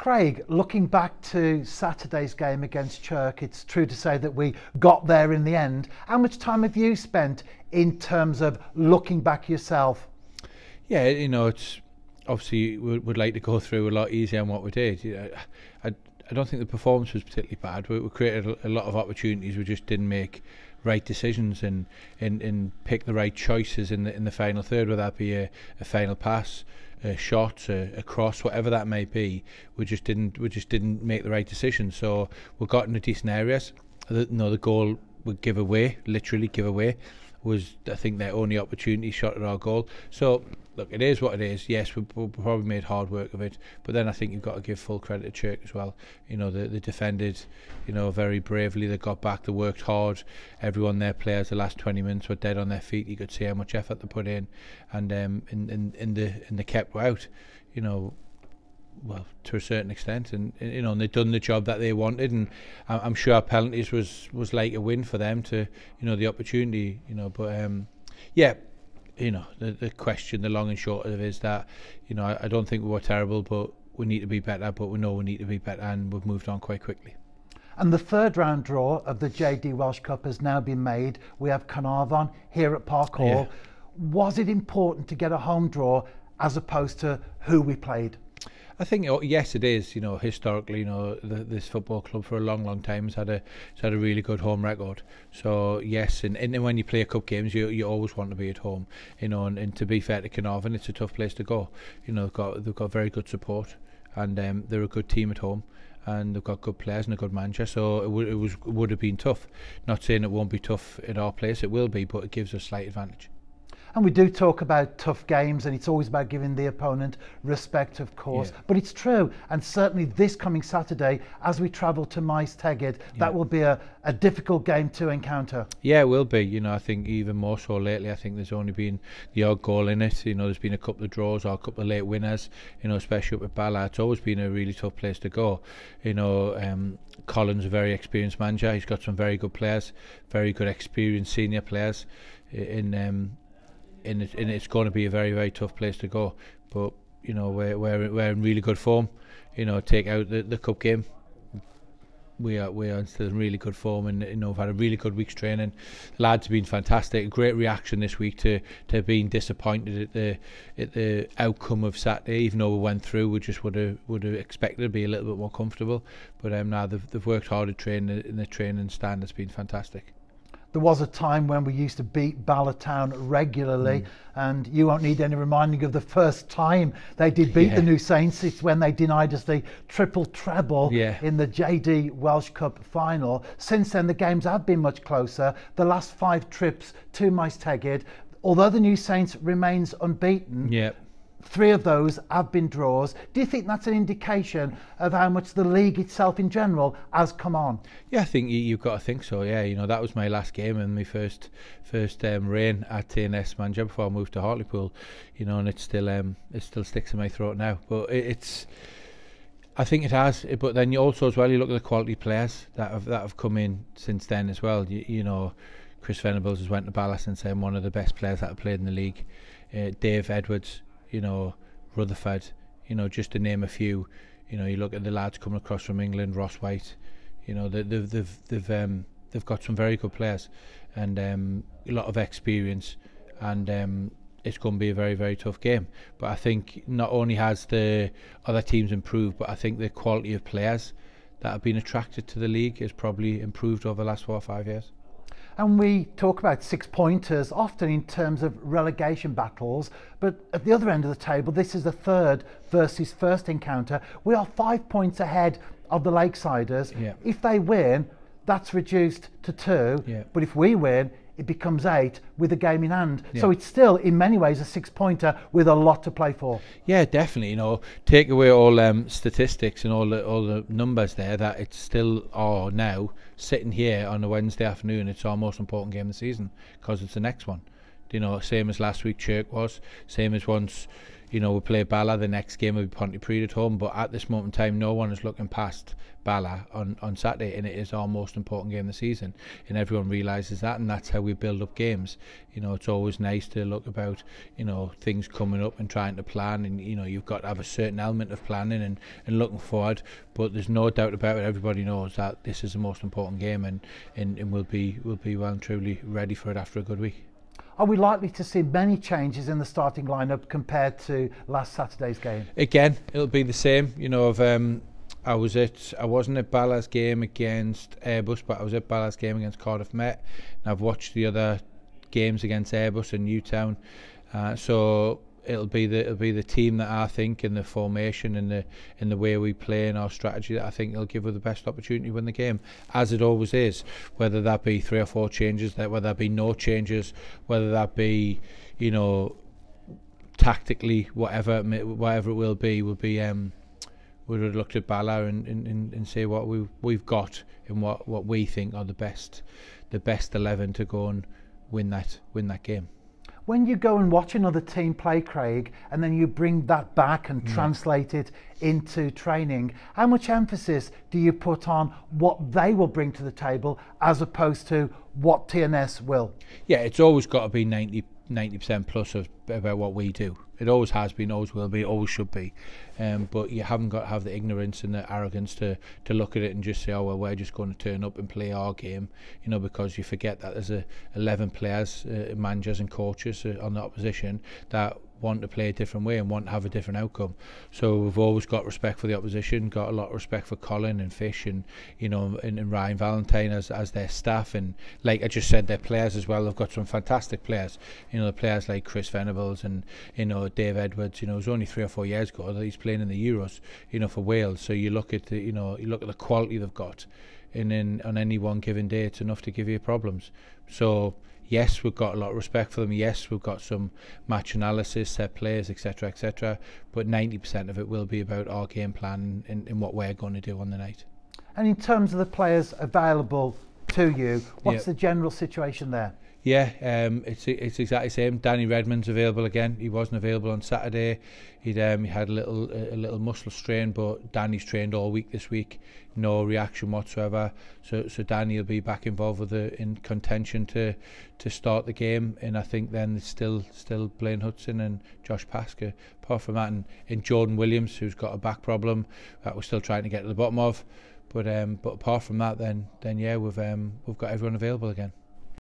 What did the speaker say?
Craig, looking back to Saturday's game against Chirk, it's true to say that we got there in the end. How much time have you spent in terms of looking back yourself? Yeah, you know, it's obviously we'd like to go through a lot easier than what we did. You know, I don't think the performance was particularly bad. We created a lot of opportunities. We just didn't make right decisions and pick the right choices in the final third, whether that be a final pass, a shot, a cross, whatever that may be. We just didn't make the right decision. So we got into decent areas. The goal would literally give away, was I think their only opportunity shot at our goal. So look, it is what it is. Yes, we probably made hard work of it, but then I think you've got to give full credit to Chirk as well. You know, they defended, you know, very bravely. They got back, they worked hard. Everyone, their players, the last 20 minutes were dead on their feet. You could see how much effort they put in, and they kept out. You know, well, to a certain extent, and you know, and they'd done the job that they wanted, and I'm sure penalties was like a win for them to, you know, the opportunity, you know, but yeah, you know, the question, the long and short of it is that, you know, I don't think we were terrible, but we need to be better, but we know we need to be better, and we've moved on quite quickly. And the third round draw of the JD Welsh Cup has now been made. We have Carnarvon here at Park Hall. Yeah. Was it important to get a home draw as opposed to who we played? I think, yes, it is. You know, historically, you know, this football club for a long time has had a really good home record. So yes, and when you play cup games, you always want to be at home. You know, and to be fair to Carnarvon, it's a tough place to go. You know, they've got very good support, and they're a good team at home, and they've got good players and a good manager. So it would have been tough. Not saying it won't be tough at our place, it will be, but it gives us slight advantage. And we do talk about tough games, and it's always about giving the opponent respect, of course. Yeah. But it's true, and certainly this coming Saturday, as we travel to Maes Tegid, that will be a difficult game to encounter. Yeah, it will be. You know, I think even more so lately. I think there's only been the odd goal in it. You know, there's been a couple of draws or a couple of late winners. You know, especially up at Bala, it's always been a really tough place to go. You know, Colin's a very experienced manager. He's got some very good players, very good experienced senior players and it's going to be a very tough place to go, but you know, we're in really good form. You know, take out the cup game, we are still in really good form, and you know, we've had a really good week's training. The lads have been fantastic. Great reaction this week to being disappointed at the outcome of Saturday. Even though we went through, we just would have expected to be a little bit more comfortable. But now they've worked hard at training, and the training stand has been fantastic. There was a time when we used to beat Bala Town regularly, and you won't need any reminding of the first time they did beat the New Saints. It's when they denied us the triple treble in the JD Welsh Cup final. Since then, the games have been much closer. The last 5 trips to Maes Tegid, although the New Saints remains unbeaten, 3 of those have been draws. Do you think that's an indication of how much the league itself in general has come on? Yeah, I think you've got to think so. Yeah, you know, that was my last game and my first reign at TNS manager before I moved to Hartlepool. You know, and it still sticks in my throat now. But I think it has. But then you also as well, you look at the quality players that have come in since then as well. You know, Chris Venables has went to Bala and said one of the best players that have played in the league. Dave Edwards. You know, Rutherford, you know, just to name a few. You know, you look at the lads coming across from England, Ross White. You know, they've got some very good players, and a lot of experience, and it's going to be a very tough game. But I think not only has the other teams improved, but I think the quality of players that have been attracted to the league has probably improved over the last 4 or 5 years. And we talk about 6-pointers often in terms of relegation battles, but at the other end of the table, this is the third versus first encounter. We are 5 points ahead of the Lakesiders. If they win, that's reduced to 2, but if we win, it becomes 8 with a game in hand. So it's still in many ways a 6-pointer with a lot to play for. Yeah, definitely. You know, take away all statistics and all the numbers there, that it's still now sitting here on a Wednesday afternoon, it's our most important game of the season because it's the next one. You know, same as last week Chirk was, same as once, you know, we play Bala. The next game will be Pontypridd at home, but at this moment in time, no one is looking past Bala on Saturday, and it is our most important game of the season, and everyone realises that, and that's how we build up games. You know, it's always nice to look about, you know, things coming up and trying to plan, and you know, you've got to have a certain element of planning and looking forward, but there's no doubt about it, everybody knows that this is the most important game, and we'll be well and truly ready for it after a good week. Are we likely to see many changes in the starting lineup compared to last Saturday's game? Again, it'll be the same. You know, I wasn't at Bala's game against Airbus, but I was at Bala's game against Cardiff Met, and I've watched the other games against Airbus and Newtown. So it'll be the team that I think, in the formation and the way we play and our strategy, that I think will give us the best opportunity to win the game, as it always is. Whether that be 3 or 4 changes, whether that be no changes, whether that be, you know, tactically, whatever it will be, we would look at Bala and say what we've got and what we think are the best 11 to go and win that game. When you go and watch another team play, Craig, and then you bring that back and translate it into training, how much emphasis do you put on what they will bring to the table as opposed to what TNS will? Yeah, it's always got to be 90% plus about what we do. It always has been, always will be, always should be. But you haven't got to have the ignorance and the arrogance to look at it and just say, oh well, we're just going to turn up and play our game, you know, because you forget that there's 11 players, managers and coaches on the opposition that want to play a different way and want to have a different outcome. So we've always got respect for the opposition, got a lot of respect for Colin and Fish and, you know, and Ryan Valentine as their staff, and like I just said, their players as well. They've got some fantastic players, you know, the players like Chris Venables and, you know, Dave Edwards. You know, it was only 3 or 4 years ago that he's playing in the Euros, you know, for Wales. So you look at the quality they've got, and then on any one given day it's enough to give you problems. So yes, we've got a lot of respect for them. Yes, we've got some match analysis, set players, etc., etc. But 90% of it will be about our game plan and what we're going to do on the night. And in terms of the players available to you, what's the general situation there? Yeah, it's exactly the same. Danny Redmond's available again. He wasn't available on Saturday. He had a little muscle strain, but Danny's trained all week this week. No reaction whatsoever. So Danny will be back involved in contention to start the game. And I think then it's still Blaine Hudson and Josh Pasker. Apart from that, and Jordan Williams, who's got a back problem that we're still trying to get to the bottom of. But apart from that, then yeah, we've got everyone available again.